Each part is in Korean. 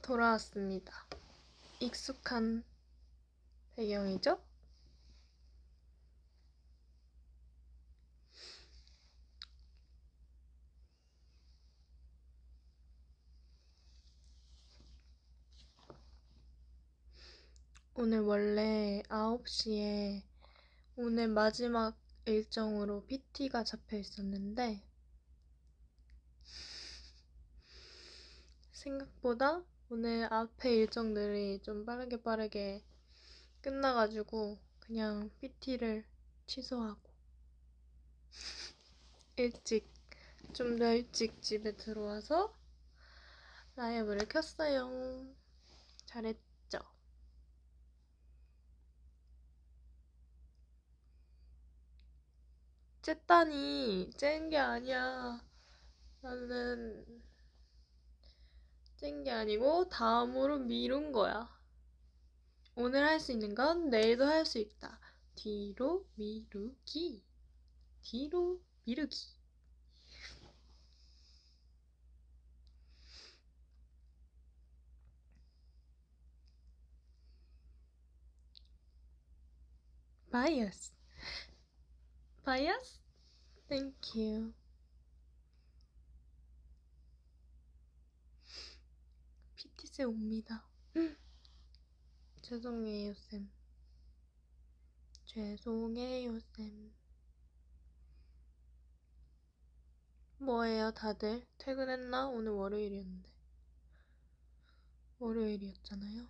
돌아왔습니다. 익숙한 배경이죠? 오늘 원래 9시에 오늘 마지막 일정으로 PT가 잡혀 있었는데 생각보다 오늘 앞에 일정들이 좀 빠르게 끝나가지고 그냥 PT를 취소하고 좀 더 일찍 집에 들어와서 라이브를 켰어요. 잘했죠? 쨌다니 짠 게 아니야. 나는 짠 게 아니고 다음으로 미룬 거야. 오늘 할 수 있는 건 내일도 할 수 있다. 뒤로 미루기. 뒤로 미루기. Bias. Bias? Thank you. PT쌤 옵니다. 죄송해요, 쌤. 죄송해요, 쌤. 뭐예요, 다들? 퇴근했나? 오늘 월요일이었는데. 월요일이었잖아요.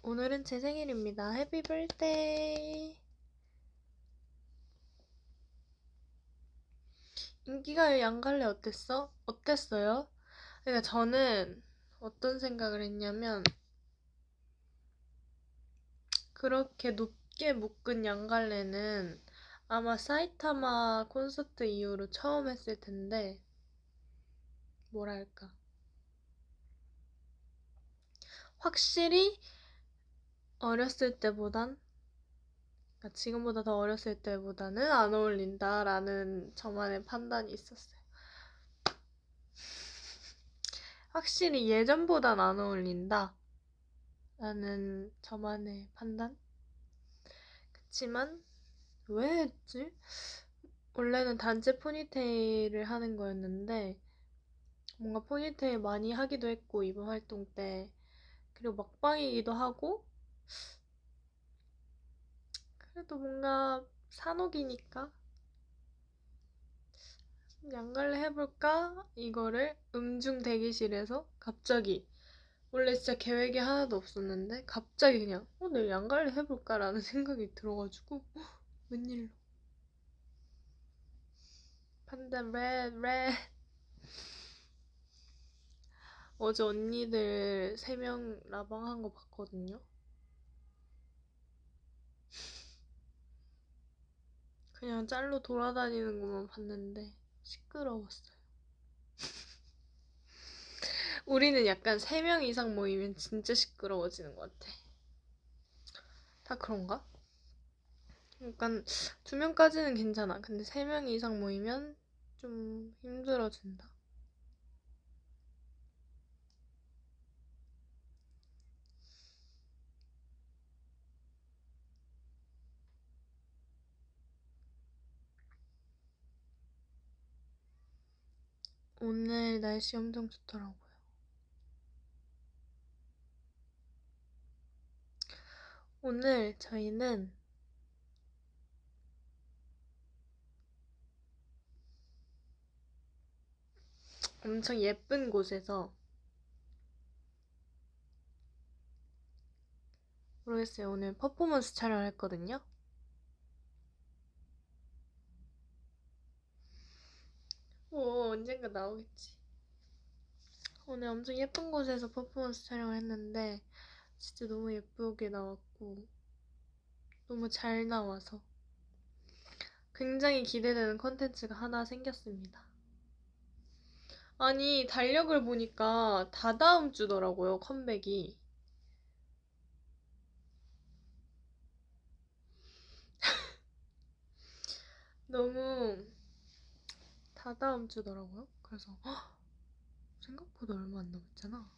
오늘은 제 생일입니다. 해피 birthday. 인기가요 양갈래 어땠어요? 그러니까 저는 어떤 생각을 했냐면 그렇게 높게 묶은 양갈래는 아마 사이타마 콘서트 이후로 처음 했을 텐데 뭐랄까 확실히 어렸을 때보단 그러니까 지금보다 더 어렸을 때보다는 안 어울린다라는 저만의 판단이 있었어요. 확실히 예전보단 안 어울린다 라는 저만의 판단? 그치만 왜 했지? 원래는 단체 포니테일을 하는 거였는데 뭔가 포니테일 많이 하기도 했고 이번 활동 때 그리고 막방이기도 하고 그래도 뭔가 산옥이니까 양갈래 해볼까? 이거를 음중 대기실에서 갑자기 원래 진짜 계획이 하나도 없었는데 갑자기 그냥 내일 양갈래 해볼까? 라는 생각이 들어가지고 웬일로 판단 red 어제 언니들 3명 라방한 거 봤거든요. 그냥 짤로 돌아다니는 것만 봤는데 시끄러웠어요. 우리는 약간 3명 이상 모이면 진짜 시끄러워지는 것 같아. 다 그런가? 약간 2명까지는 괜찮아. 근데 3명 이상 모이면 좀 힘들어진다. 오늘 날씨 엄청 좋더라고요. 오늘 저희는 엄청 예쁜 곳에서 모르겠어요. 오늘 퍼포먼스 촬영을 했거든요. 언젠가 나오겠지. 오늘 엄청 예쁜 곳에서 퍼포먼스 촬영을 했는데 진짜 너무 예쁘게 나왔고 너무 잘 나와서 굉장히 기대되는 컨텐츠가 하나 생겼습니다. 아니 달력을 보니까 다다음 주더라고요 컴백이. 너무 다다음 주더라고요. 그래서 헉, 생각보다 얼마 안 남았잖아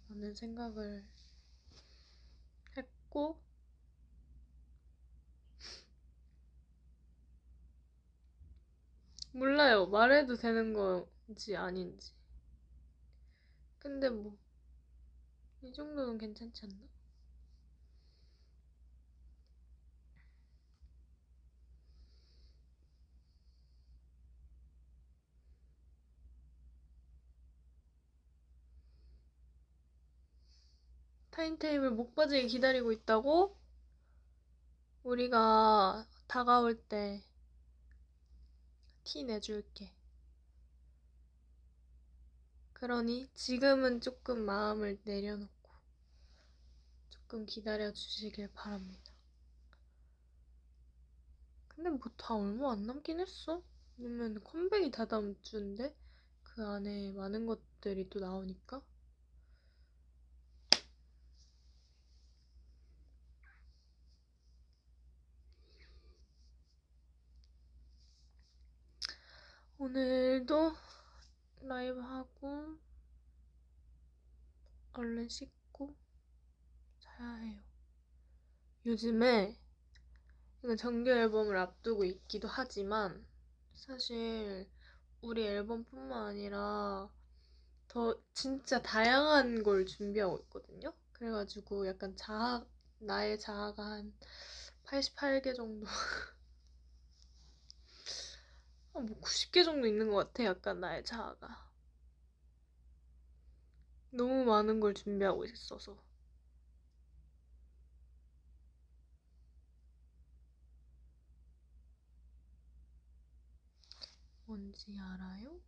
라는 생각을 했고, 몰라요. 말해도 되는 건지 아닌지. 근데 뭐 이 정도는 괜찮지 않나? 타임테이블 못 빠지게 기다리고 있다고? 우리가 다가올 때 티 내줄게. 그러니 지금은 조금 마음을 내려놓고 조금 기다려 주시길 바랍니다. 근데 뭐 다 얼마 안 남긴 했어. 왜냐면 컴백이 다다음 주인데 그 안에 많은 것들이 또 나오니까. 오늘도 라이브 하고 얼른 씻고 자야 해요. 요즘에 이건 정규 앨범을 앞두고 있기도 하지만 사실 우리 앨범뿐만 아니라 더 진짜 다양한 걸 준비하고 있거든요. 그래가지고 약간 나의 자아가 한 88개 정도, 뭐 90개 정도 있는 것 같아. 약간 나의 자아가. 너무 많은 걸 준비하고 있어서. 뭔지 알아요?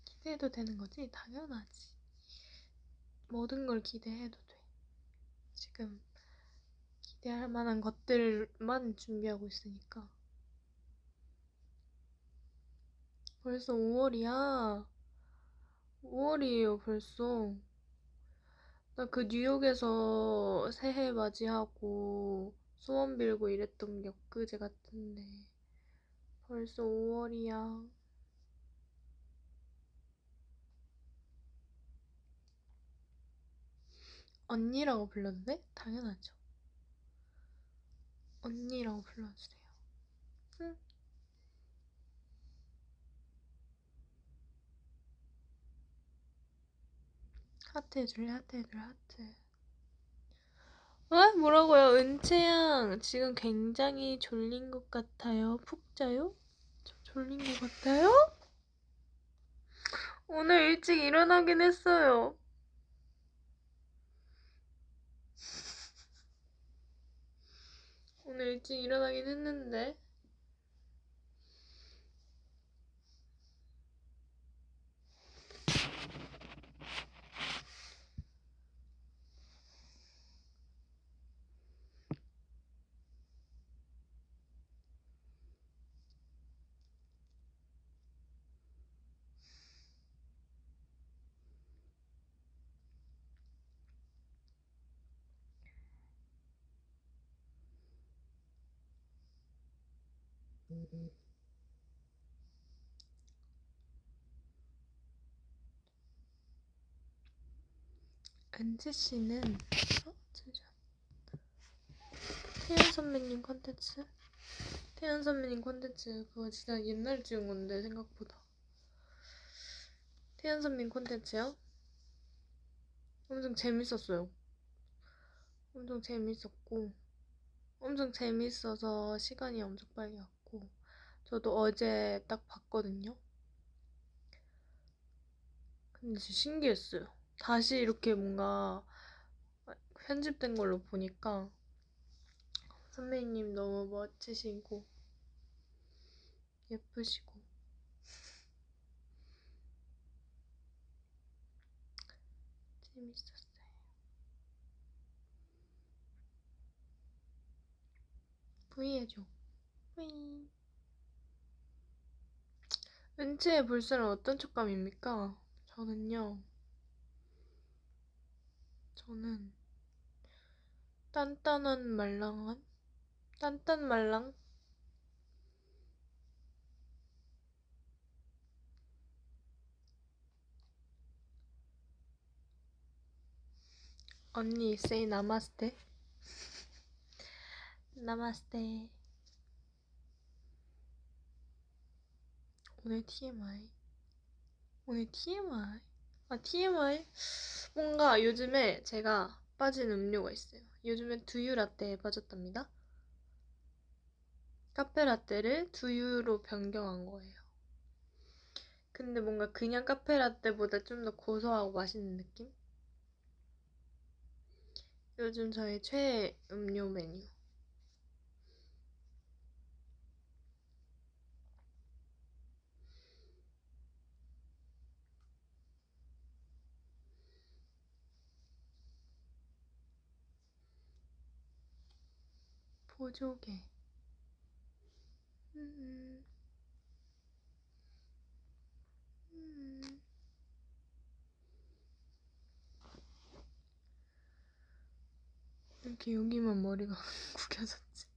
기대해도 되는 거지? 당연하지. 모든 걸 기대해도 돼. 지금 기대할 만한 것들만 준비하고 있으니까. 벌써 5월이야. 5월이에요, 벌써. 나 그 뉴욕에서 새해 맞이하고 소원 빌고 이랬던 게 엊그제 같은데 벌써 5월이야. 언니라고 불러도 돼? 당연하죠. 언니라고 불러주세요. 응? 하트 해줄래? 하트 해줄래? 하트. 어? 뭐라고요? 은채양 지금 굉장히 졸린 것 같아요. 푹 자요? 저 졸린 것 같아요? 오늘 일찍 일어나긴 했어요. 오늘 일찍 일어나긴 했는데 은채 씨는 진짜 태연 선배님 콘텐츠? 태연 선배님 콘텐츠 그거 진짜 옛날 찍은 건데 생각보다. 태연 선배님 콘텐츠요? 엄청 재밌었어요. 엄청 재밌었고 엄청 재밌어서 시간이 엄청 빨리 갔고 저도 어제 딱 봤거든요. 근데 진짜 신기했어요. 다시 이렇게 뭔가 편집된 걸로 보니까 선배님 너무 멋지시고 예쁘시고 재밌었어요. V 해줘. V. 은채의 볼살은 어떤 촉감입니까? 저는요 저는 단단한 말랑한? 단단 말랑? 언니 say 나마스테. 나마스테. 오늘 TMI. 오늘 TMI? 아, TMI? 뭔가 요즘에 제가 빠진 음료가 있어요. 요즘에 두유 라떼에 빠졌답니다. 카페 라떼를 두유로 변경한 거예요. 근데 뭔가 그냥 카페 라떼보다 좀 더 고소하고 맛있는 느낌? 요즘 저의 최애 음료 메뉴. 보조개. 음, 음. 이렇게 여기만 머리가 구겨졌지.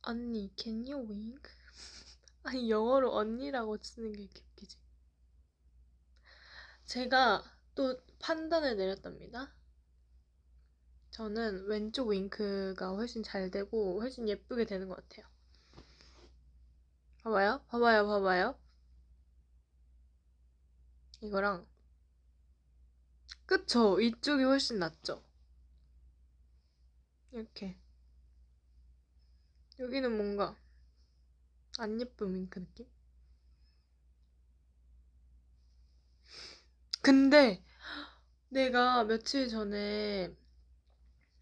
언니, can you wink? 아니, 영어로 언니라고 쓰는 게 이렇게 웃기지. 제가 또 판단을 내렸답니다. 저는 왼쪽 윙크가 훨씬 잘 되고 훨씬 예쁘게 되는 것 같아요. 봐봐요. 봐봐요. 봐봐요. 이거랑 그쵸? 이쪽이 훨씬 낫죠? 이렇게 여기는 뭔가 안 예쁜 윙크 느낌? 근데 내가 며칠 전에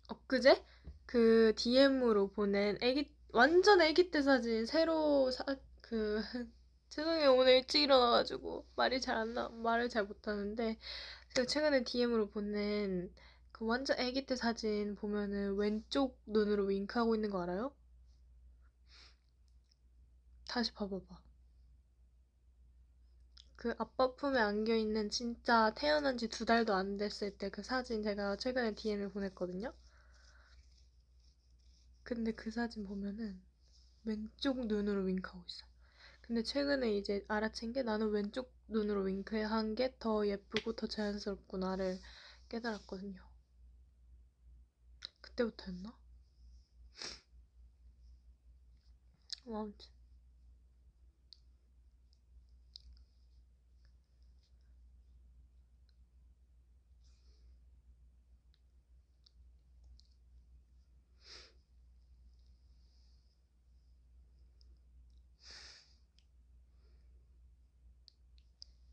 엊그제 그 DM으로 보낸 애기 완전 애기 때 사진 새로 그 죄송해요 오늘 일찍 일어나가지고 말을 잘 못하는데 제가 최근에 DM으로 보낸 그 완전 애기 때 사진 보면은 왼쪽 눈으로 윙크하고 있는 거 알아요? 다시 봐봐봐. 그 아빠 품에 안겨있는 진짜 태어난 지 2달도 안 됐을 때 그 사진 제가 최근에 DM을 보냈거든요? 근데 그 사진 보면은 왼쪽 눈으로 윙크하고 있어. 근데 최근에 이제 알아챈 게 나는 왼쪽 눈으로 윙크한 게 더 예쁘고 더 자연스럽구나를 깨달았거든요. 그때부터였나? 아무튼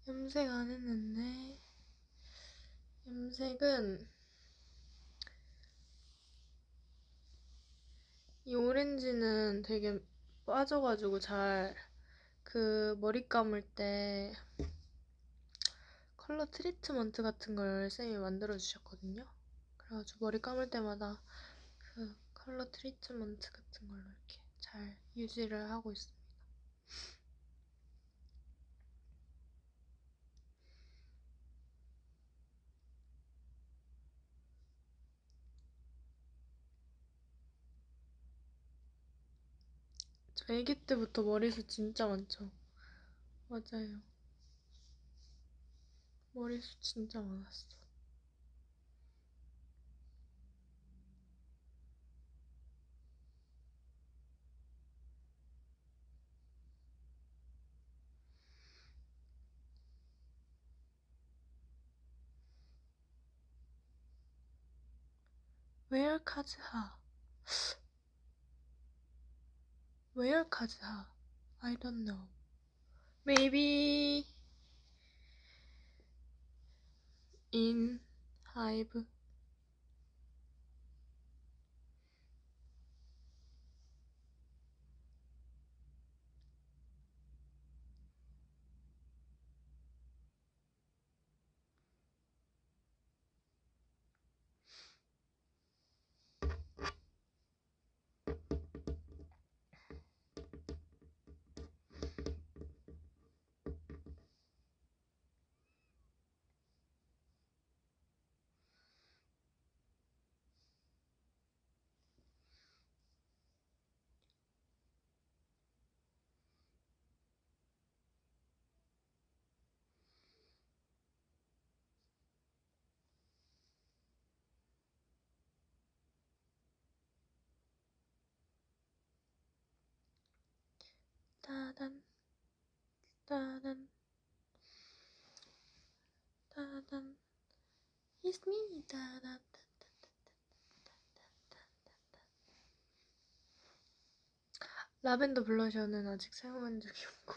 염색 안 했는데 염색은 이 오렌지는 되게 빠져가지고 잘 그 머리 감을 때 컬러 트리트먼트 같은 걸 쌤이 만들어 주셨거든요. 그래가지고 머리 감을 때마다 그 컬러 트리트먼트 같은 걸로 이렇게 잘 유지를 하고 있습니다. 저 아기 때부터 머리숱 진짜 많죠? 맞아요. 머리숱 진짜 많았어. Where 카즈하? Where 카즈하? I don't know. Maybe in Hive. 따단 따단 따단 It's me 따단 라벤더 블러셔는 아직 사용한 적이 없고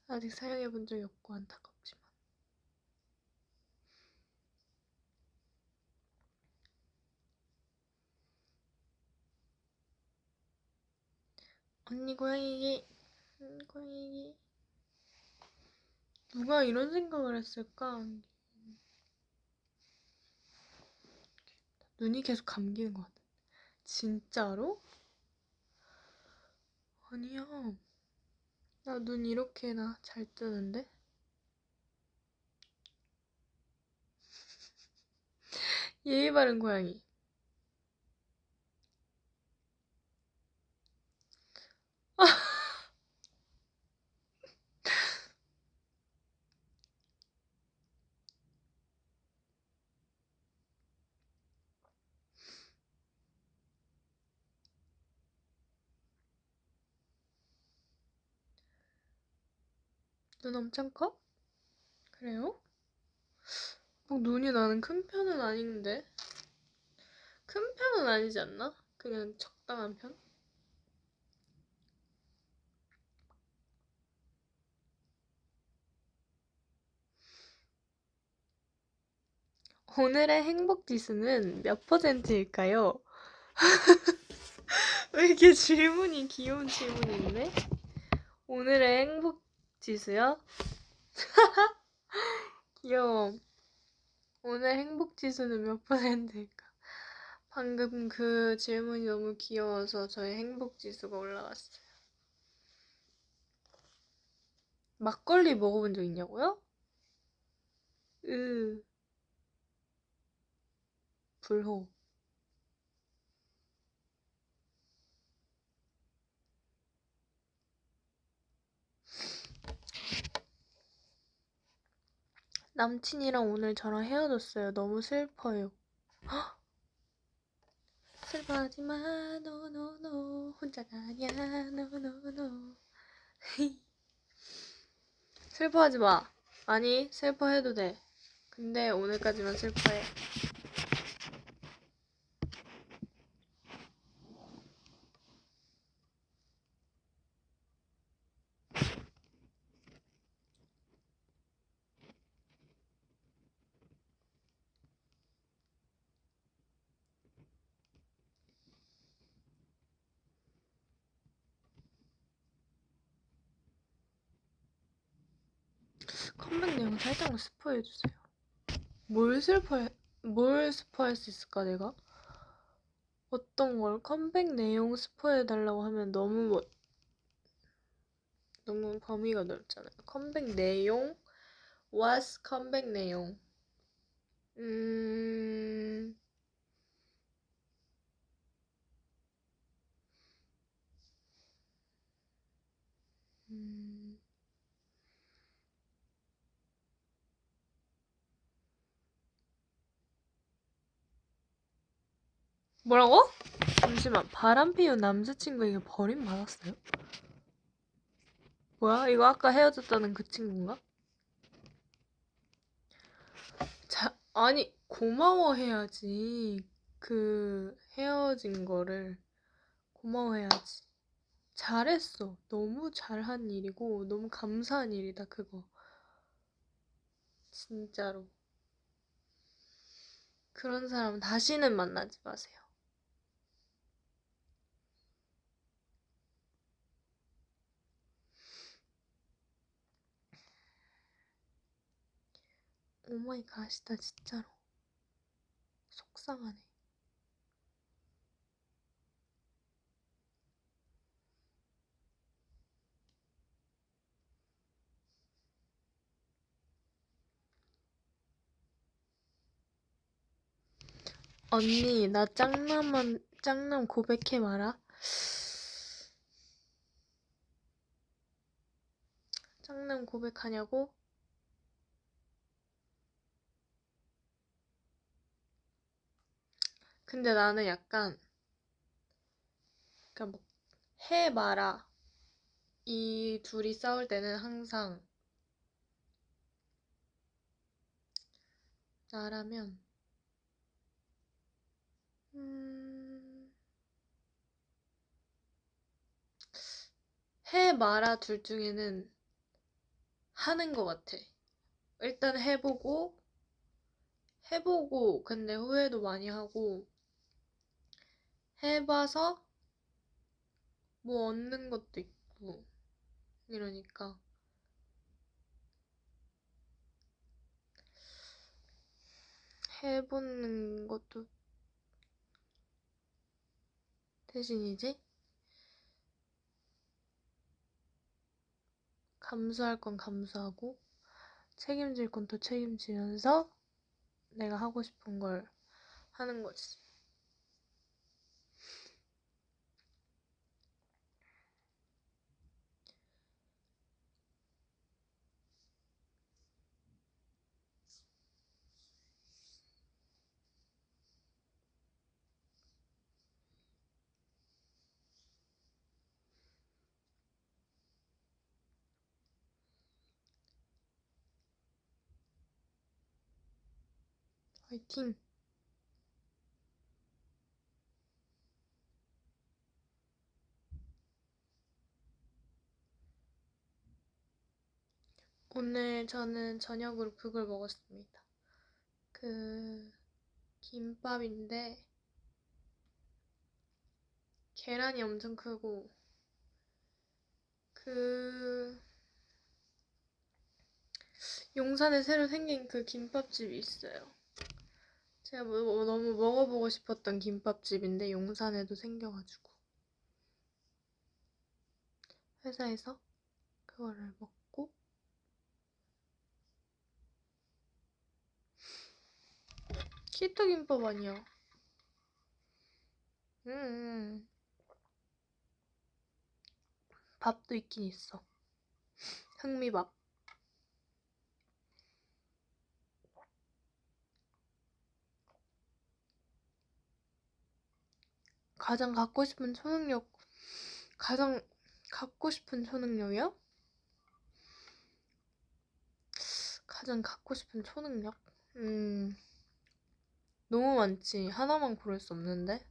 아직 사용해본 적이 없고 안타깝지만 언니 고양이기 고양이기 누가 이런 생각을 했을까? 눈이 계속 감기는 것 같아. 진짜로? 아니야. 나 눈 이렇게나 잘 뜨는데? 예의 바른 고양이. 눈 엄청 커? 그래요? 막 눈이 나는 큰 편은 아닌데? 큰 편은 아니지 않나? 그냥 적당한 편? 오늘의 행복 지수는 몇 %일까요? 왜 이렇게 질문이 귀여운 질문이 있네? 오늘의 행복 지수요? 귀여워. 오늘 행복 지수는 몇 %일까? 방금 그 질문이 너무 귀여워서 저의 행복 지수가 올라갔어요. 막걸리 먹어본 적 있냐고요? 불호. 남친이랑 오늘 저랑 헤어졌어요. 너무 슬퍼요. 헉! 슬퍼하지 마, 노노노. 혼자가 아니야, 노노노. 슬퍼하지 마. 아니, 슬퍼해도 돼. 근데 오늘까지만 슬퍼해. 컴백 내용 살짝 스포해주세요. 뭘 스포할 수 있을까, 내가? 어떤 걸 컴백 내용 스포해달라고 하면 너무 범위가 넓잖아요. 컴백 내용? What's 컴백 내용? 음... 음... 뭐라고? 잠시만, 바람 피운 남자친구에게 버림받았어요? 뭐야? 이거 아까 헤어졌다는 그 친구인가? 아니, 고마워해야지. 그 헤어진 거를 고마워해야지. 잘했어. 너무 잘한 일이고 너무 감사한 일이다, 그거. 진짜로. 그런 사람 다시는 만나지 마세요. 오마이갓이다, 진짜로. 속상하네. 언니, 나 짱남 고백해 마라. 짱남 고백하냐고? 근데 나는 약간, 그니까 뭐, 해 마라. 이 둘이 싸울 때는 항상 나라면 해 마라 둘 중에는 하는 것 같아. 일단 해보고 근데 후회도 많이 하고 해봐서 뭐 얻는 것도 있고 이러니까 해보는 것도 대신이지 감수할 건 감수하고 책임질 건 또 책임지면서 내가 하고 싶은 걸 하는 거지. 화이팅! 오늘 저는 저녁으로 그걸 먹었습니다. 그 김밥인데 계란이 엄청 크고 그 용산에 새로 생긴 그 김밥집이 있어요. 제가 너무 먹어보고 싶었던 김밥집인데 용산에도 생겨가지고 회사에서 그거를 먹고 키토 김밥 아니야. 밥도 있긴 있어. 흑미밥. 가장 갖고 싶은 초능력이요? 가장 갖고 싶은 초능력? 너무 많지. 하나만 고를 수 없는데.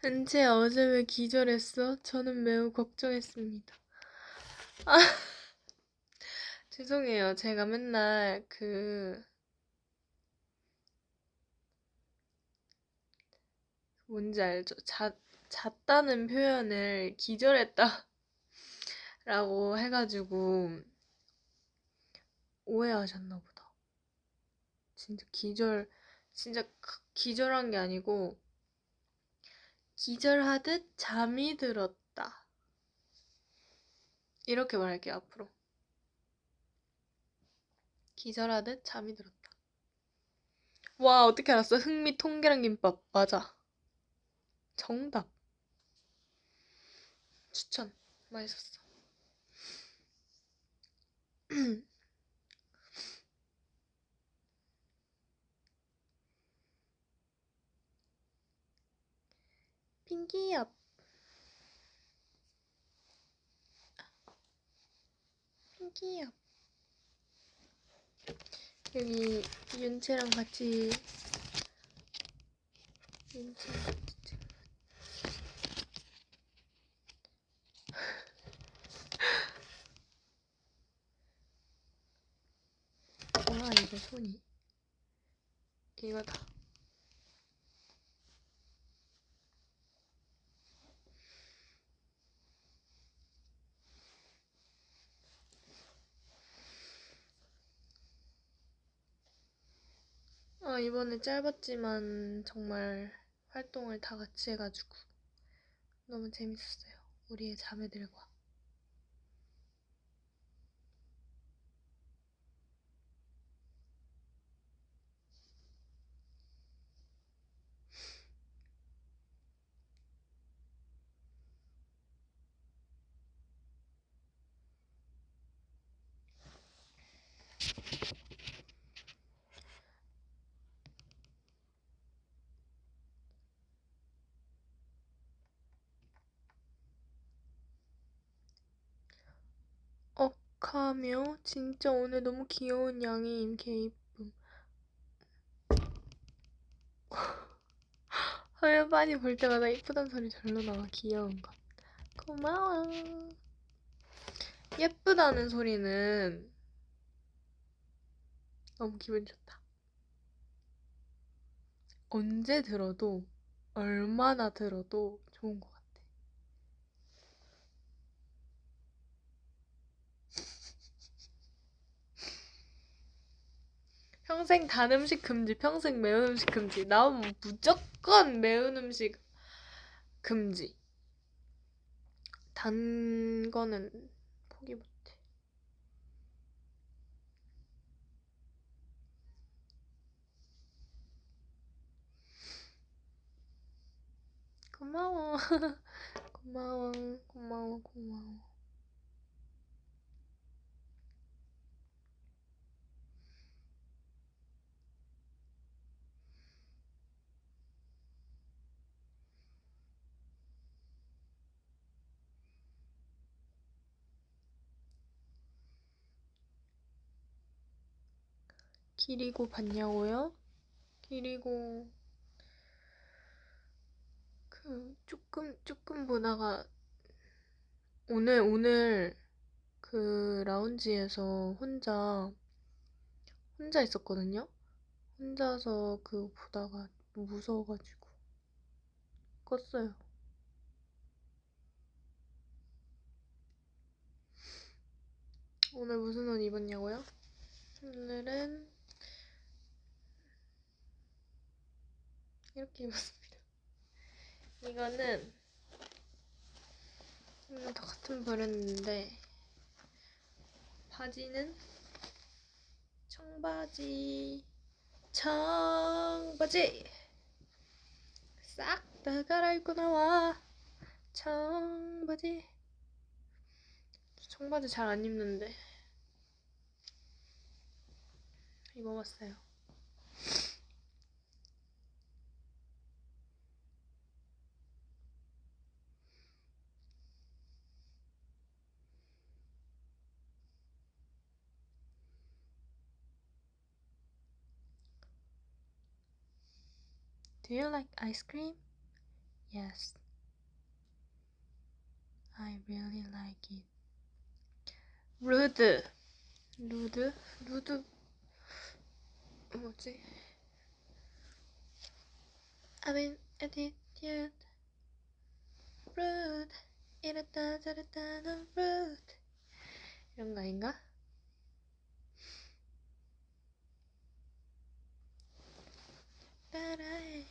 은채 어제 왜 기절했어? 저는 매우 걱정했습니다. 아, 죄송해요. 제가 맨날 뭔지 알죠? 잤다는 표현을 기절했다 라고 해가지고 오해하셨나 보다. 진짜 기절한 게 아니고 기절하듯 잠이 들었다. 이렇게 말할게요, 앞으로. 기절하듯 잠이 들었다. 와, 어떻게 알았어? 흑미 통계랑 김밥. 맞아. 정답. 추천. 맛있었어. 핑키업. 핑키업. 여기 윤채랑 같이 뭐야 이거 손이. 이거다. 이번에 짧았지만 정말 활동을 다 같이 해가지고 너무 재밌었어요. 우리의 자매들과. 억하며 진짜 오늘 너무 귀여운 양이임 개이쁨. 화면 많이 볼 때마다 이쁘단 소리 절로 나와. 귀여운 것. 고마워. 예쁘다는 소리는 너무 기분 좋다. 언제 들어도 얼마나 들어도 좋은 것 같아. 평생 단 음식 금지, 평생 매운 음식 금지. 나오면 무조건 매운 음식 금지. 단 거는 포기 못해. 고마워. 고마워. 고마워. 고마워. 기리고 봤냐고요? 기리고 조금 보다가 오늘 그 라운지에서 혼자 있었거든요. 혼자서 그거 보다가 무서워가지고 껐어요. 오늘 무슨 옷 입었냐고요? 오늘은 이렇게 입었습니다. 이거는 다 같은 브랜드인데 바지는 청바지 싹 다 갈아입고 나와. 청바지 잘 안 입는데 입어봤어요. Do you like ice cream? Yes. I really like it. 루드 뭐지? I'm in attitude. rude. 이랬다 저랬다 넌 rude. 이런 거 아닌가? 따라해.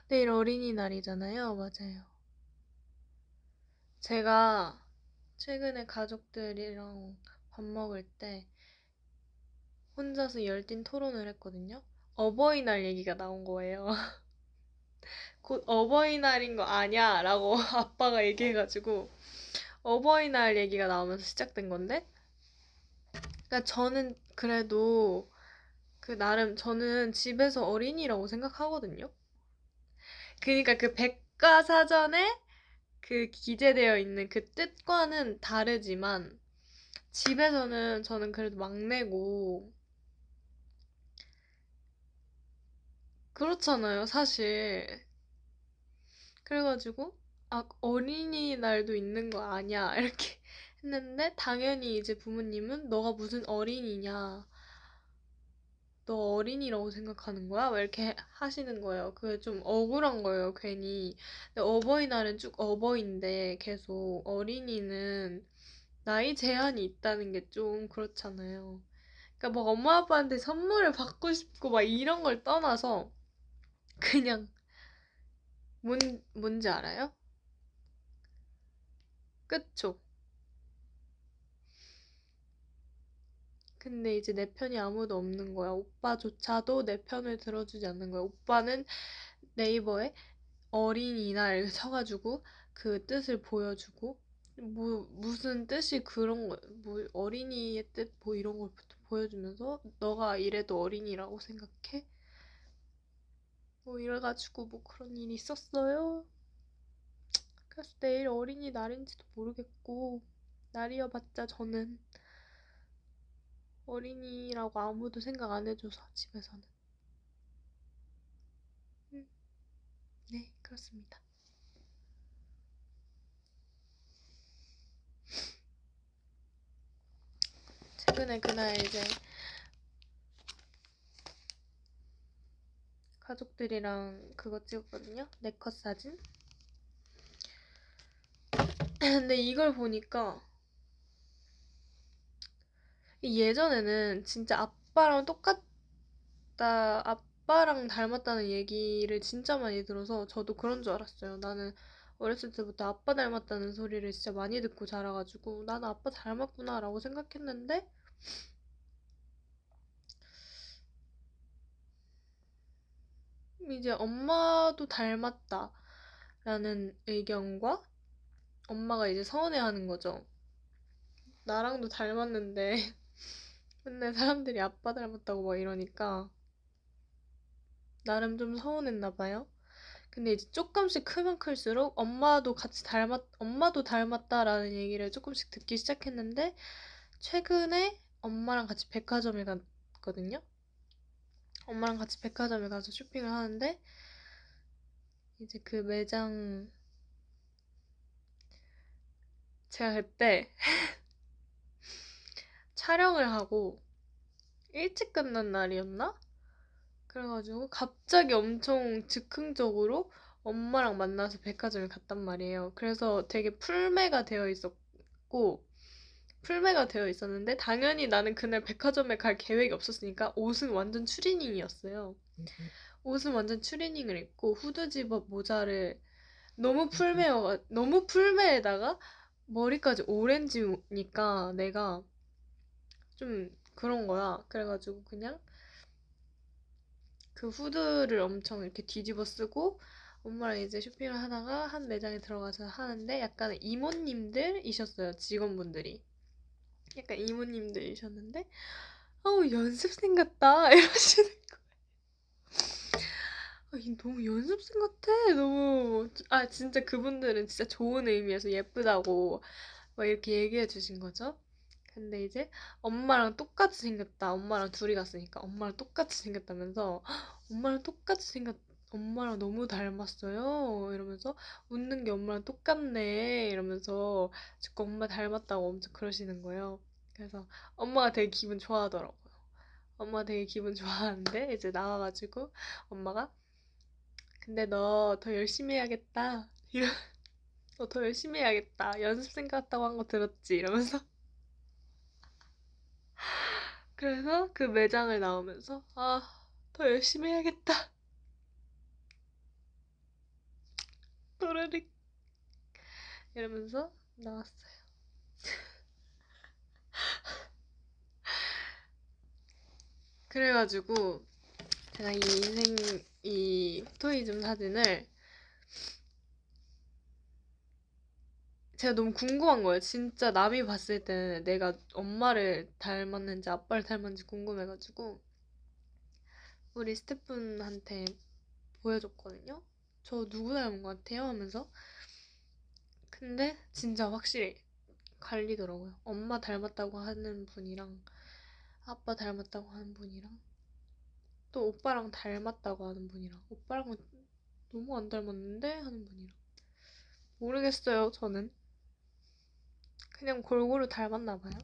내일 어린이날이잖아요. 맞아요. 제가 최근에 가족들이랑 밥 먹을 때 혼자서 열띤 토론을 했거든요. 어버이날 얘기가 나온 거예요. 곧 어버이날인 거 아냐? 라고 아빠가 얘기해가지고 어버이날 얘기가 나오면서 시작된 건데, 그러니까 저는 그래도 그 나름 저는 집에서 어린이라고 생각하거든요. 그러니까 그 백과사전에 그 기재되어 있는 그 뜻과는 다르지만 집에서는 저는 그래도 막내고 그렇잖아요, 사실. 그래가지고 어린이날도 있는 거 아냐 이렇게 했는데 당연히 이제 부모님은 너가 무슨 어린이냐, 너 어린이라고 생각하는 거야? 막 이렇게 하시는 거예요. 그게 좀 억울한 거예요, 괜히. 근데 어버이날은 쭉 어버이인데 계속 어린이는 나이 제한이 있다는 게 좀 그렇잖아요. 그러니까 막 엄마 아빠한테 선물을 받고 싶고 막 이런 걸 떠나서 그냥 뭔지 알아요? 그쵸? 근데 이제 내 편이 아무도 없는 거야. 오빠조차도 내 편을 들어주지 않는 거야. 오빠는 네이버에 어린이날 이렇게 쳐가지고 그 뜻을 보여주고 무슨 뜻이 그런 거, 뭐 어린이의 뜻 뭐 이런 걸 보여주면서 너가 이래도 어린이라고 생각해? 뭐 이래가지고 뭐 그런 일이 있었어요. 그래서 내일 어린이날인지도 모르겠고 날이어봤자 저는 어린이라고 아무도 생각 안 해줘서 집에서는. 음, 네, 그렇습니다. 최근에 그날 이제 가족들이랑 그거 찍었거든요. 네컷 사진. 근데 이걸 보니까 예전에는 진짜 아빠랑 닮았다는 얘기를 진짜 많이 들어서 저도 그런 줄 알았어요. 나는 어렸을 때부터 아빠 닮았다는 소리를 진짜 많이 듣고 자라가지고 나는 아빠 닮았구나라고 생각했는데 이제 엄마도 닮았다라는 의견과 엄마가 이제 서운해하는 거죠. 나랑도 닮았는데 맨날 사람들이 아빠 닮았다고 막 이러니까 나름 좀 서운했나 봐요. 근데 이제 조금씩 크면 클수록 엄마도 닮았다라는 얘기를 조금씩 듣기 시작했는데 최근에 엄마랑 같이 백화점에 갔거든요. 엄마랑 같이 백화점에 가서 쇼핑을 하는데 이제 그 매장 제가 그때 촬영을 하고 일찍 끝난 날이었나? 그래가지고 갑자기 엄청 즉흥적으로 엄마랑 만나서 백화점에 갔단 말이에요. 그래서 되게 풀매가 되어 있었는데 당연히 나는 그날 백화점에 갈 계획이 없었으니까 옷은 완전 추리닝이었어요. 옷은 완전 추리닝을 입고 후드 집업 모자를 너무 풀매에다가 머리까지 오렌지니까 내가 좀 그런 거야. 그래가지고 그냥 그 후드를 엄청 이렇게 뒤집어 쓰고 엄마랑 이제 쇼핑을 하다가 한 매장에 들어가서 하는데 약간 이모님들이셨어요. 직원분들이. 약간 이모님들이셨는데 어우 연습생 같다 이러시는 너무 연습생 같아 너무 진짜 그분들은 진짜 좋은 의미에서 예쁘다고 막 이렇게 얘기해 주신 거죠. 근데 이제 엄마랑 똑같이 생겼다. 엄마랑 둘이 갔으니까 엄마랑 똑같이 생겼다면서 엄마랑 똑같이 생겼 엄마랑 너무 닮았어요. 이러면서 웃는 게 엄마랑 똑같네. 이러면서 자꾸 엄마 닮았다고 엄청 그러시는 거예요. 그래서 엄마가 되게 기분 좋아하더라고요. 엄마가 되게 기분 좋아하는데 이제 나와가지고 엄마가 근데 너 더 열심히 해야겠다. 너 더 열심히 해야겠다. 연습생 같다고 한 거 들었지? 이러면서 그래서 그 매장을 나오면서 더 열심히 해야겠다. 또르륵 이러면서 나왔어요. 그래가지고 제가 이 포토이즘 사진을 제가 너무 궁금한 거예요. 진짜 남이 봤을 때는 내가 엄마를 닮았는지 아빠를 닮았는지 궁금해가지고 우리 스태프분한테 보여줬거든요. 저 누구 닮은 것 같아요? 하면서 근데 진짜 확실히 갈리더라고요. 엄마 닮았다고 하는 분이랑 아빠 닮았다고 하는 분이랑 또 오빠랑 닮았다고 하는 분이랑 오빠랑은 너무 안 닮았는데 하는 분이랑 모르겠어요. 저는 그냥 골고루 닮았나 봐요.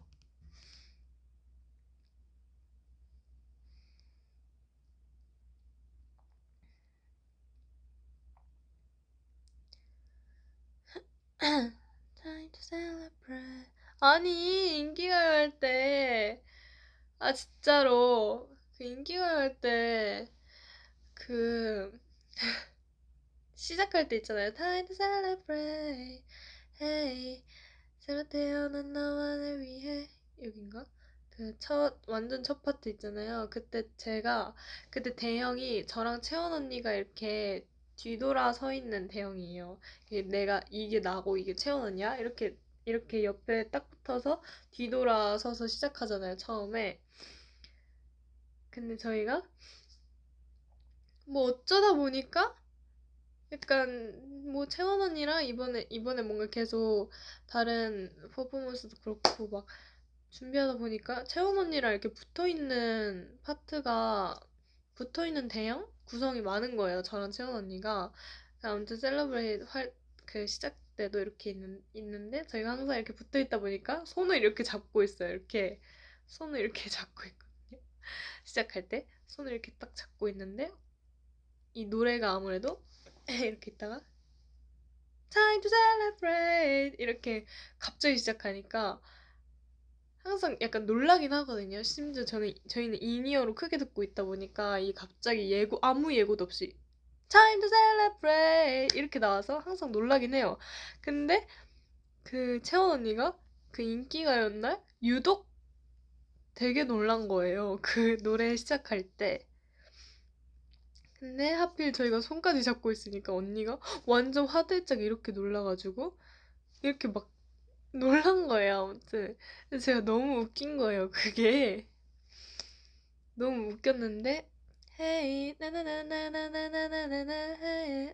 Time to celebrate. 아니, 인기가요 할 때, 아, 진짜로. 그 인기가요 할 때, 그, 시작할 때 있잖아요. Time to celebrate. Hey, 새로 태어난 너만을 위해. 여긴가? 완전 첫 파트 있잖아요. 그때 대형이 저랑 채원 언니가 이렇게 뒤돌아 서 있는 대형이에요. 이게 나고 이게 채원 언니야? 이렇게 옆에 딱 붙어서 뒤돌아서서 시작하잖아요, 처음에. 근데 저희가 뭐 어쩌다 보니까 약간 뭐 채원 언니랑 이번에 뭔가 계속 다른 퍼포먼스도 그렇고 막 준비하다 보니까 채원 언니랑 이렇게 붙어 있는 대형 구성이 많은 거예요. 저랑 채원 언니가. 아무튼 셀러브레이트 그 시작 때도 이렇게 있는데 저희가 항상 이렇게 붙어 있다 보니까 손을 이렇게 잡고 있어요. 이렇게 손을 이렇게 잡고 있거든요. 시작할 때 손을 이렇게 딱 잡고 있는데 이 노래가 아무래도 이렇게 있다가 Time to celebrate 이렇게 갑자기 시작하니까 항상 약간 놀라긴 하거든요. 심지어 저희는 인이어로 크게 듣고 있다 보니까 이 갑자기 아무 예고도 없이 Time to celebrate 이렇게 나와서 항상 놀라긴 해요. 근데 그 채원 언니가 그 인기가요날 유독 되게 놀란 거예요. 그 노래 시작할 때. 근데 하필 저희가 손까지 잡고 있으니까 언니가 완전 화들짝 이렇게 놀라가지고 이렇게 막 놀란 거예요, 아무튼. 근데 제가 너무 웃긴 거예요, 그게. 너무 웃겼는데, 헤이, 나나나나나나나나나나, 헤이,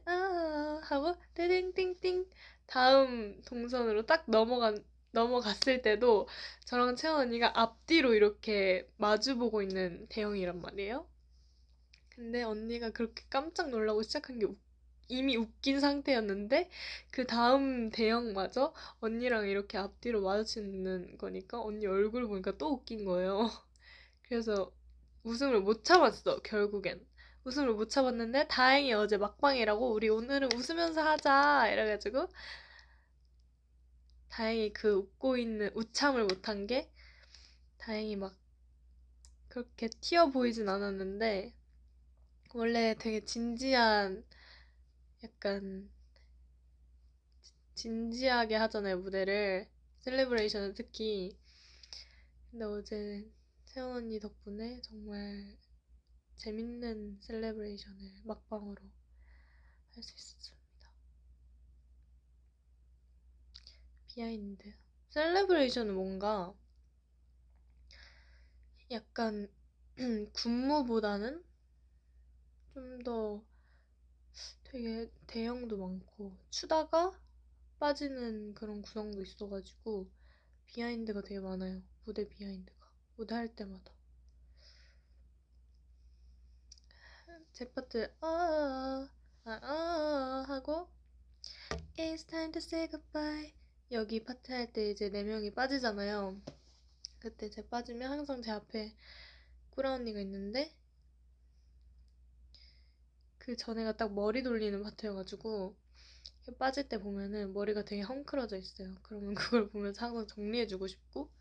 하고, 띠링띵띵. 다음 동선으로 딱 넘어갔을 때도 저랑 채원 언니가 앞뒤로 이렇게 마주보고 있는 대형이란 말이에요. 근데 언니가 그렇게 깜짝 놀라고 시작한 게 이미 웃긴 상태였는데 그 다음 대형마저 언니랑 이렇게 앞뒤로 마주치는 거니까 언니 얼굴 보니까 또 웃긴 거예요. 그래서 웃음을 못 참았어, 결국엔. 웃음을 못 참았는데 다행히 어제 막방이라고 우리 오늘은 웃으면서 하자 이래가지고 다행히 그 웃고 있는 웃참을 못한 게 다행히 막 그렇게 튀어 보이진 않았는데 원래 되게 약간 진지하게 하잖아요, 무대를. 셀레브레이션은 특히. 근데 어제 세원 언니 덕분에 정말 재밌는 셀레브레이션을 막방으로 할 수 있었습니다. 비하인드. 셀레브레이션은 뭔가 약간 군무보다는 좀 더 되게 대형도 많고 추다가 빠지는 그런 구성도 있어가지고 비하인드가 되게 많아요. 무대 비하인드가. 무대 할 때마다. 제 파트 하고 It's time to say goodbye 여기 파트 할 때 이제 네 명이 빠지잖아요. 그때 제 빠지면 항상 제 앞에 꾸라 언니가 있는데 그 전에가 딱 머리 돌리는 파트여가지고 빠질 때 보면은 머리가 되게 헝클어져 있어요. 그러면 그걸 보면서 항상 정리해주고 싶고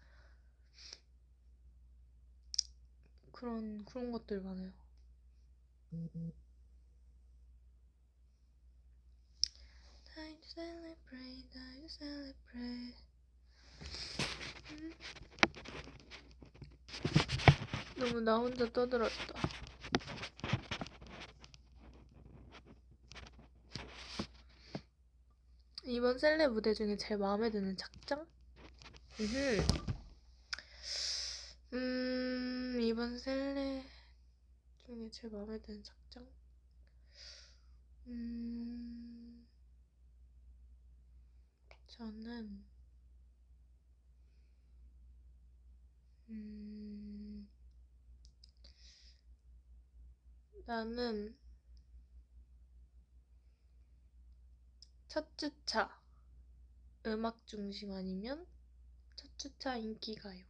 그런 것들 많아요. Time to celebrate, time to celebrate. 너무 나 혼자 떠들었다. 이번 셀레 무대 중에 제일 마음에 드는 착장? 이번 셀레 중에 제일 마음에 드는 착장? 저는 나는 첫 주차 음악 중심 아니면 첫 주차 인기가요.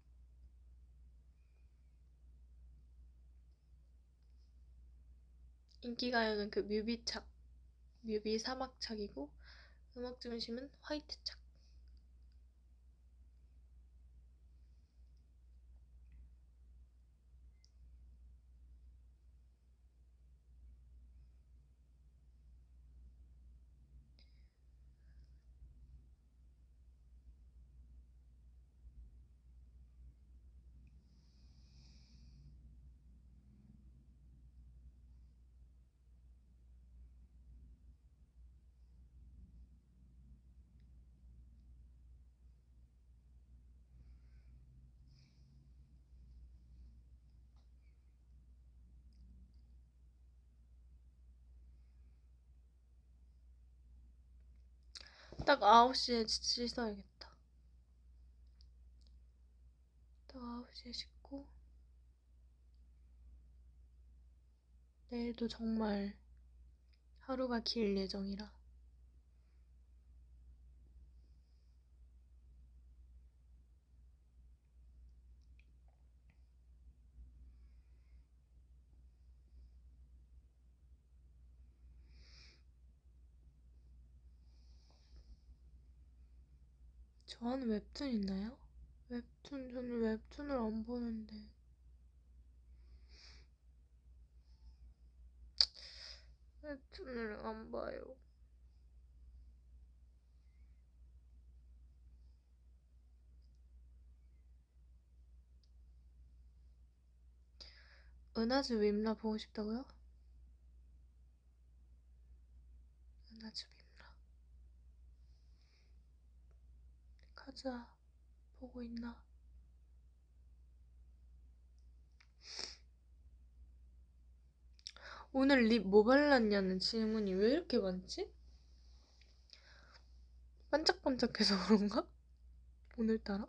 인기가요는 그 뮤비 사막착이고 음악 중심은 화이트착. 딱 9시에 씻어야겠다. 딱 9시에 씻고 내일도 정말 하루가 길 예정이라. 저는 웹툰 있나요? 저는 웹툰을 안 보는데. 웹툰을 안 봐요. 은하수 윈라 보고 싶다고요? 은하수 윈라. 가자. 보고 있나? 오늘 립 뭐 발랐냐는 질문이 왜 이렇게 많지? 반짝반짝해서 그런가? 오늘따라?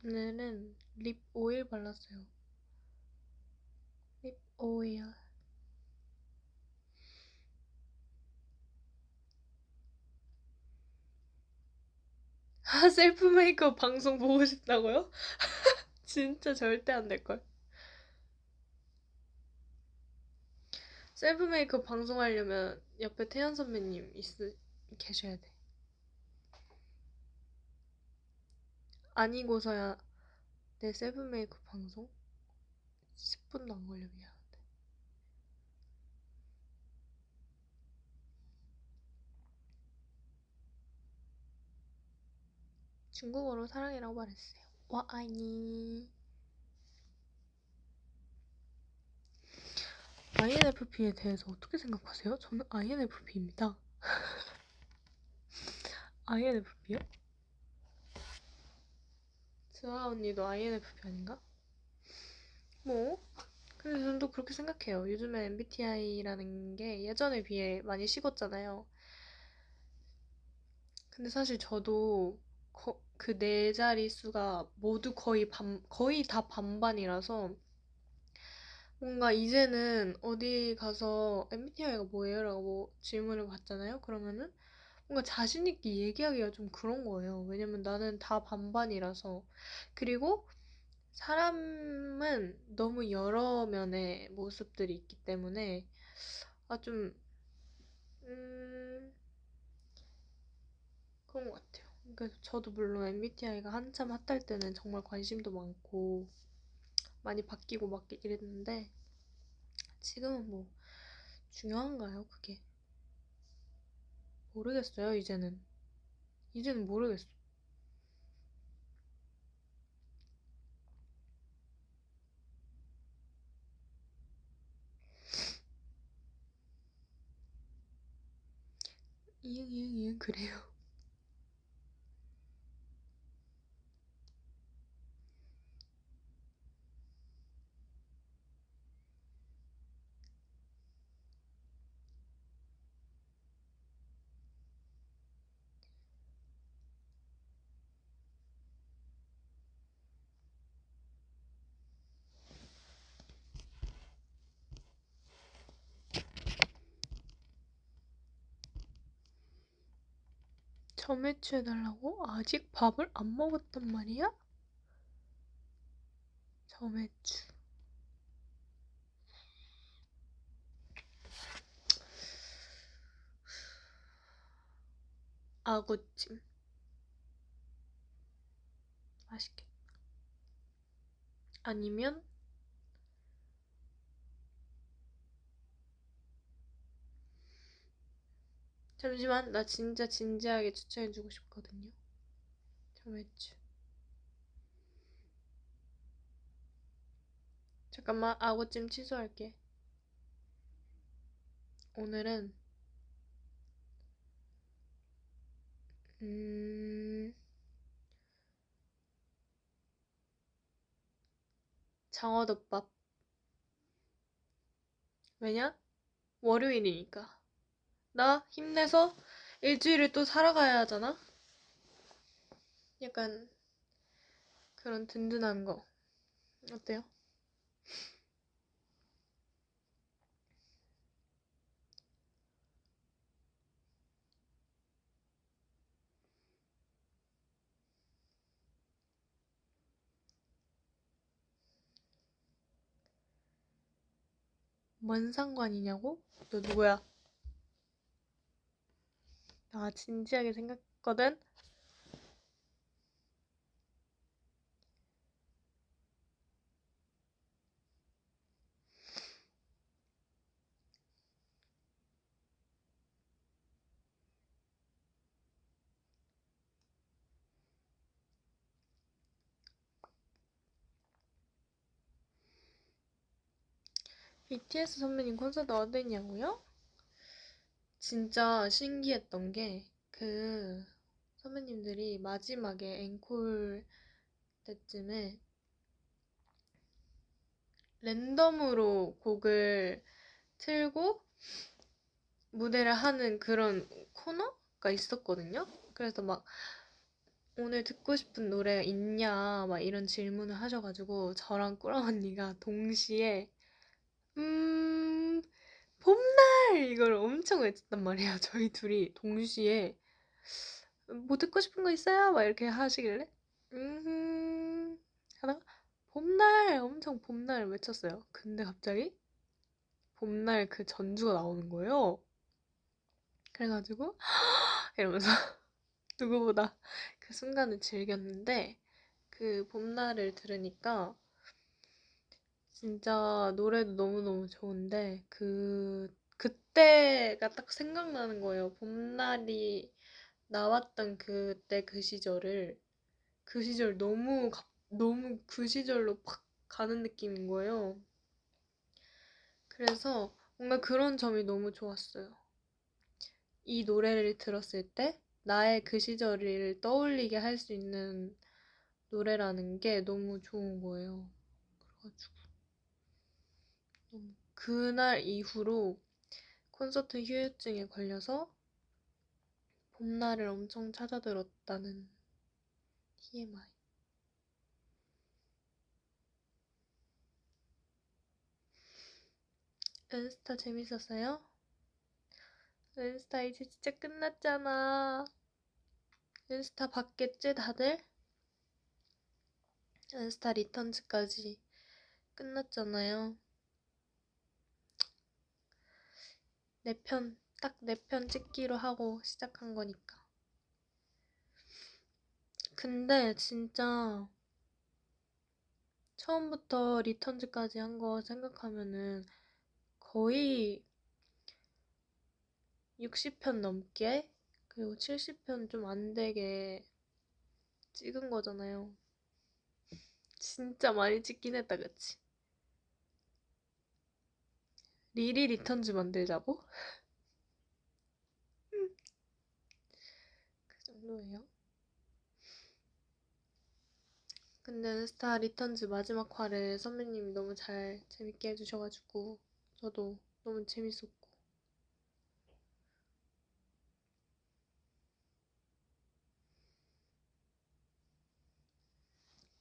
오늘은 립 오일 발랐어요. 립 오일. 아, 셀프 메이크업 방송 보고 싶다고요? 진짜 절대 안 될걸. 셀프 메이크업 방송하려면 옆에 태연 선배님 계셔야 돼. 아니고서야 내 셀프 메이크업 방송? 10분도 안 걸려, 미안한데. 중국어로 사랑이라고 말했어요. 와, 아니. INFP에 대해서 어떻게 생각하세요? 저는 INFP입니다. INFP요? 지아 언니도 INFP 아닌가? 뭐? 근데 저는 또 그렇게 생각해요. 요즘에 MBTI라는 게 예전에 비해 많이 식었잖아요. 근데 사실 저도 그 네 자릿수가 모두 거의 다 반반이라서 뭔가 이제는 어디 가서 MBTI가 뭐예요? 라고 질문을 받잖아요. 그러면은 뭔가 자신있게 얘기하기가 좀 그런 거예요. 왜냐면 나는 다 반반이라서. 그리고 사람은 너무 여러 면의 모습들이 있기 때문에 좀 음, 그런 것 같아요. 그래서 저도 물론 MBTI가 한참 핫할 때는 정말 관심도 많고 많이 바뀌고 막 이랬는데 지금은 뭐 중요한가요, 그게? 모르겠어요, 이제는. 이제는 모르겠어. 이응, 그래요. 점액추해달라고? 아직 밥을 안 먹었단 말이야? 점액추. 아구찜. 맛있겠다. 아니면 잠시만, 나 진짜 진지하게 추천해주고 싶거든요. 점액추. 잠깐만, 아구찜 취소할게. 오늘은 음... 장어덮밥. 왜냐? 월요일이니까. 나 힘내서 일주일을 또 살아가야 하잖아? 약간 그런 든든한 거. 어때요? 뭔 상관이냐고? 너 누구야? 나 진지하게 생각했거든? BTS 선배님 콘서트 어디 있냐고요? 진짜 신기했던 게 그 선배님들이 마지막에 앵콜 때쯤에 랜덤으로 곡을 틀고 무대를 하는 그런 코너가 있었거든요. 그래서 막 오늘 듣고 싶은 노래 있냐 막 이런 질문을 하셔가지고 저랑 꾸랑 언니가 동시에 음 봄날 이걸 엄청 외쳤단 말이에요. 저희 둘이 동시에 뭐 듣고 싶은 거 있어요? 막 이렇게 하시길래 하다가 봄날 엄청 봄날 외쳤어요. 근데 갑자기 봄날 그 전주가 나오는 거예요. 그래가지고 이러면서 누구보다 그 순간을 즐겼는데 그 봄날을 들으니까 진짜 노래도 너무너무 좋은데 그때가 딱 생각나는 거예요. 봄날이 나왔던 그때 그 시절을 그 시절 너무 그 시절로 팍 가는 느낌인 거예요. 그래서 뭔가 그런 점이 너무 좋았어요. 이 노래를 들었을 때 나의 그 시절을 떠올리게 할 수 있는 노래라는 게 너무 좋은 거예요. 그래가지고 그날 이후로 콘서트 후유증에 걸려서 봄날을 엄청 찾아 들었다는 TMI. 인스타 재밌었어요? 인스타 이제 진짜 끝났잖아. 인스타 봤겠지 다들? 인스타 리턴즈까지 끝났잖아요. 딱 네 편 찍기로 하고 시작한 거니까. 근데 진짜 처음부터 리턴즈까지 한 거 생각하면은 거의 60편 넘게 그리고 70편 좀 안 되게 찍은 거잖아요. 진짜 많이 찍긴 했다, 그치? 리리 리턴즈 만들자고? 그 정도예요. 근데 인스타 리턴즈 마지막 화를 선배님이 너무 잘 재밌게 해주셔가지고 저도 너무 재밌었고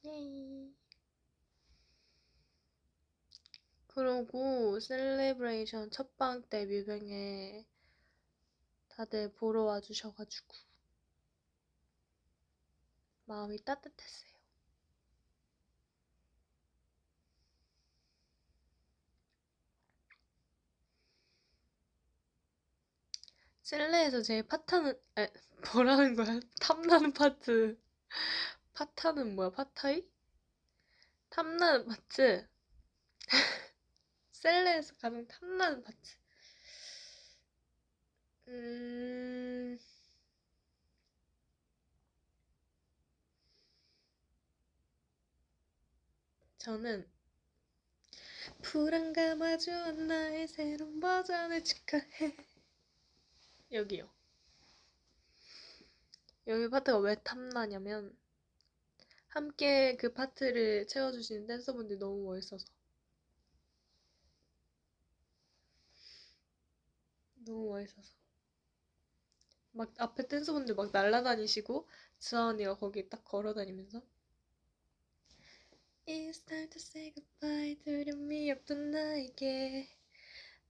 예이. 그러고 셀레브레이션 첫방 때 뮤뱅에 다들 보러 와주셔가지고 마음이 따뜻했어요. 셀레에서 제일 뭐라는 거야? 탐나는 파트. 파타는 뭐야? 파타이? 탐나는 파트. 셀레에서 가장 탐나는 파트. 음, 저는 불안가 마주한 나의 새로운 버전을 축하해. 여기요. 여기 파트가 왜 탐나냐면 함께 그 파트를 채워주시는 댄서분들이 너무 멋있어서 너무 멋있어서. 막 앞에 댄서분들 막 날아다니시고 지아 언니가 거기 딱 걸어다니면서 It's time to say goodbye. 두려움이 없던 나에게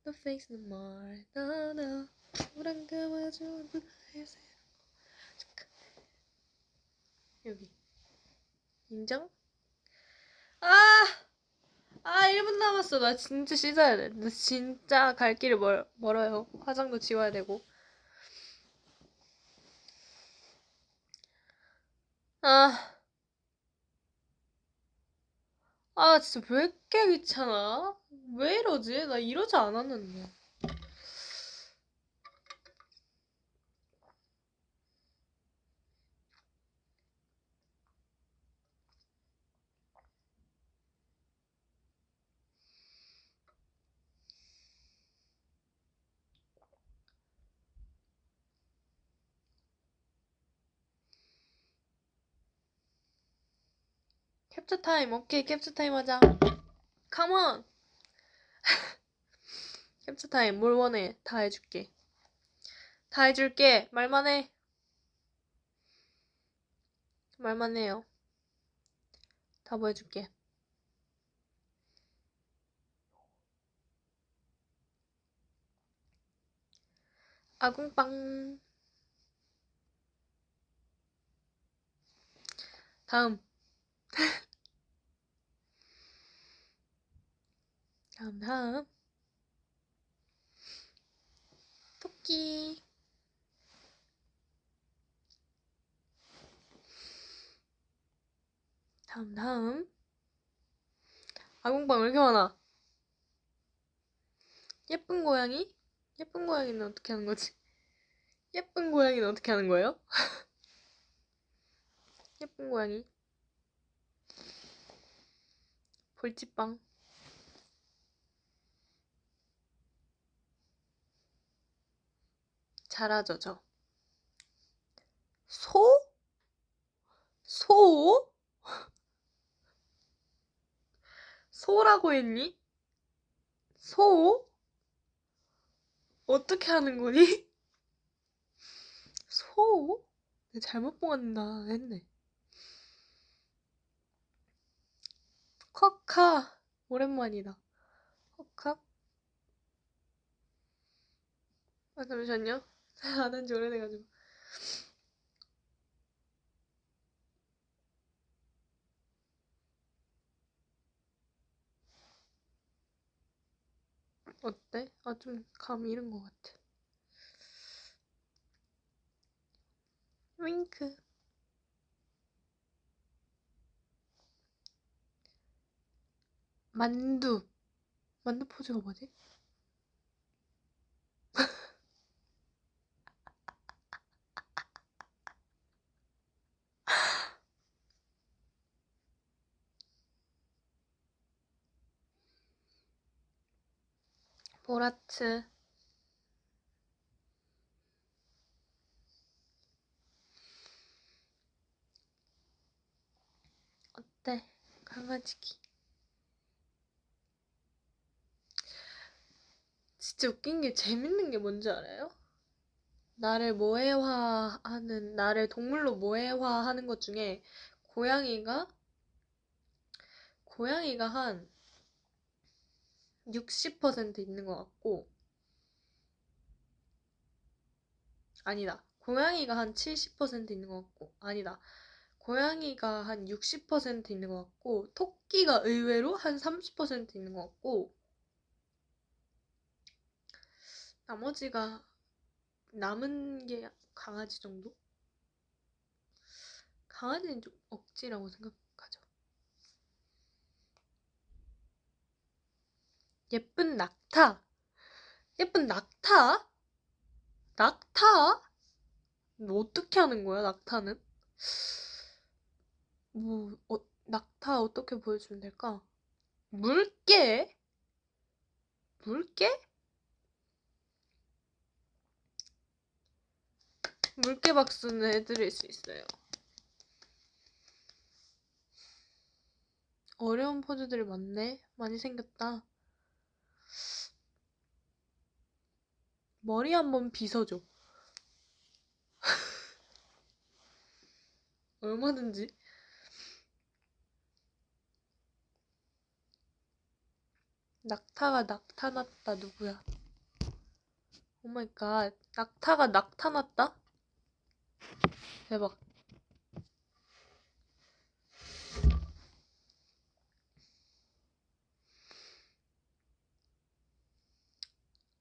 No face no more. No no. 우란 그마저 불러야세. 여기 인정? 아! 1분 남았어. 나 진짜 씻어야 돼. 나 진짜 갈 길이 멀어요. 화장도 지워야 되고. 아, 진짜 왜 이렇게 귀찮아? 왜 이러지? 나 이러지 않았는데. 캡처 타임. 오케이, 캡처 타임 하자. 컴온! 캡처 타임. 뭘 원해? 다 해줄게. 다 해줄게. 말만 해. 말만 해요. 다 보여줄게. 아궁빵. 다음. 다음. 토끼. 다음. 아궁빵 왜 이렇게 많아? 예쁜 고양이? 예쁜 고양이는 어떻게 하는 거지? 예쁜 고양이는 어떻게 하는 거예요? 예쁜 고양이. 볼찌빵. 잘하죠, 저. 소? 소? 소라고 했니? 소? 어떻게 하는 거니? 소? 내가 잘못 보았나 했네. 커카. 오랜만이다. 커카? 잠시만요. 안 한 지 오래돼가지고. 어때? 좀 감 잃은 것 같아. 윙크. 만두. 만두 포즈가 뭐지? 보라트. 어때? 강아지기. 진짜 웃긴 게 재밌는 게 뭔지 알아요? 나를 동물로 모해화하는 것 중에 고양이가 한 60% 있는 것 같고, 아니다. 고양이가 한 70% 있는 것 같고, 아니다. 고양이가 한 60% 있는 것 같고, 토끼가 의외로 한 30% 있는 것 같고, 나머지가 남은 게 강아지 정도? 강아지는 좀 억지라고 생각하죠. 예쁜 낙타? 예쁜 낙타? 낙타? 뭐 어떻게 하는 거야, 낙타는? 낙타 어떻게 보여주면 될까? 물개? 물개? 물개 박수는 해드릴 수 있어요. 어려운 포즈들이 많네. 많이 생겼다. 머리 한번 빗어줘. 얼마든지. 낙타가 나타났다 누구야? 오마이갓. 낙타가 나타났다? 대박.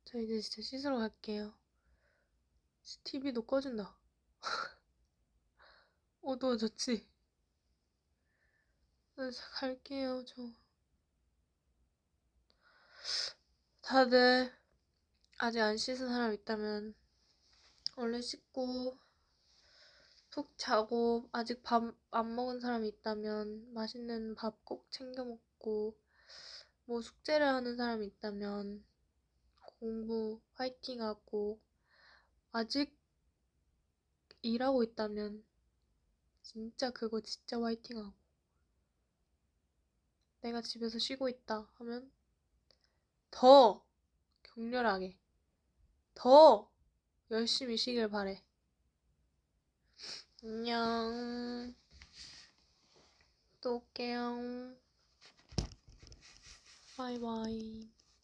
저 이제 진짜 씻으러 갈게요. TV도 꺼진다. 어두워졌지? 갈게요, 저. 다들 아직 안 씻은 사람 있다면 얼른 씻고 푹 자고, 아직 밥 안 먹은 사람이 있다면 맛있는 밥 꼭 챙겨 먹고, 뭐 숙제를 하는 사람이 있다면 공부 화이팅 하고, 아직 일하고 있다면 진짜 그거 진짜 화이팅 하고, 내가 집에서 쉬고 있다 하면 더 격렬하게, 더 열심히 쉬길 바래. 안녕. 또 올게요. 바이바이.